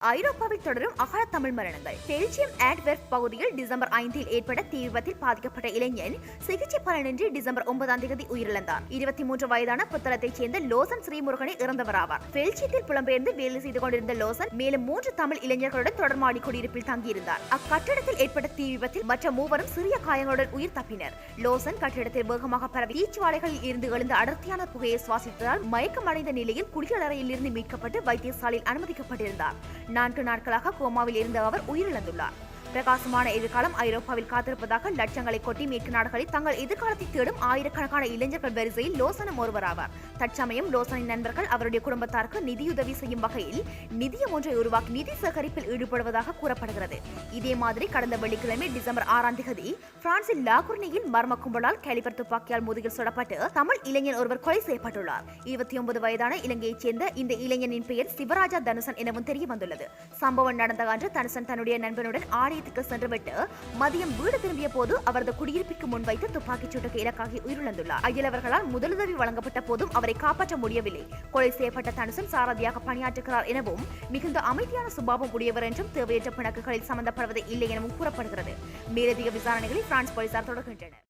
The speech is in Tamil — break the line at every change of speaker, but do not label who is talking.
ஐரோப்பாவில் தொடரும் அகல தமிழ் மரணங்கள். பெல்ஜியம் ஆண்ட்வெர்ப் பகுதியில் டிசம்பர் 5 ஏற்பட்ட தீ விபத்தில் பாதிக்கப்பட்ட இளைஞன் சிகிச்சை பலனின்றி டிசம்பர் 9 உயிரிழந்தார். 23 வயதான புத்தளத்தைச் சேர்ந்த லோசன் ஸ்ரீமுருகனை இறந்தவராவார். பெல்ஜியத்தில் புலம்பெயர்ந்து வேலை செய்து கொண்டிருந்த லோசன் மேலும் 3 தமிழ் இளைஞர்களுடன் தொடர்மாடி குடியிருப்பில் தங்கியிருந்தார். அக்கட்டிடத்தில் ஏற்பட்ட தீ விபத்தில் மற்ற மூவரும் சிறிய காயங்களுடன் உயிர் தப்பினர். லோசன் கட்டிடத்தில் வேகமாக பரவி தீச்சுவாலைகளில் இருந்து எழுந்த அடர்த்தியான புகையை சுவாசித்ததால் மயக்கமடைந்த நிலையில் குளியலறையில் இருந்து மீட்கப்பட்டு வைத்தியசாலையில் அனுமதிக்கப்பட்டிருந்தார். 4 நாட்களாக கோமாவில் இருந்த அவர் உயிரிழந்துள்ளார். பிரகாசமான எதிர்காலம் ஐரோப்பாவில் காத்திருப்பதாக லட்சங்களை கொட்டி மேற்கு நாடுகளில் தங்கள் எதிர்காலத்தை தேடும் ஆயிரக்கணக்கான இளைஞர்கள் வரிசையில் லோசனும் ஒருவராவார். தற்சமயம் லோசனின் நண்பர்கள் அவருடைய குடும்பத்தாருக்கு நிதியுதவி செய்யும் வகையில் நிதியம் ஒன்றை உருவாக்கி நிதி சேகரிப்பில் ஈடுபடுவதாக கூறப்படுகிறது. இதே மாதிரி கடந்த வெள்ளிக்கிழமை டிசம்பர் 6 பிரான்சில் லாகுர்னியில் மர்ம கும்பலால் கேலிபர் துப்பாக்கியால் முதுகில் சுடப்பட்டு தமிழ் இளைஞன் ஒருவர் கொலை செய்யப்பட்டுள்ளார். 29 வயதான இலங்கையைச் சேர்ந்த இந்த இளைஞனின் பெயர் சிவராஜா தனுசன் எனவும் தெரிய வந்துள்ளது. சம்பவம் நடந்த அன்று தனுசன் தன்னுடைய நண்பனுடன் சென்றுவிட்டு மதியம் வீடு திரும்பிய போது அவரது குடியிருப்பிற்கு முன் வைத்து துப்பாக்கிச் சூட்டுக்கு இலக்காகி உயிரிழந்துள்ளார். அயலவர்களால் முதலுதவி வழங்கப்பட்ட போதும் அவரை காப்பாற்ற முடியவில்லை. கொலை செய்யப்பட்ட தனுசன் சாரதியாக பணியாற்றுகிறார் எனவும் மிகுந்த அமைதியான சுபாவம் உடையவர் என்றும் தேவையற்ற பிணக்குகளில் சம்பந்தப்படுவது இல்லை எனவும் கூறப்படுகிறது. மேலதிக விசாரணைகளை பிரான்ஸ் போலீசார் தொடர்கின்றனர்.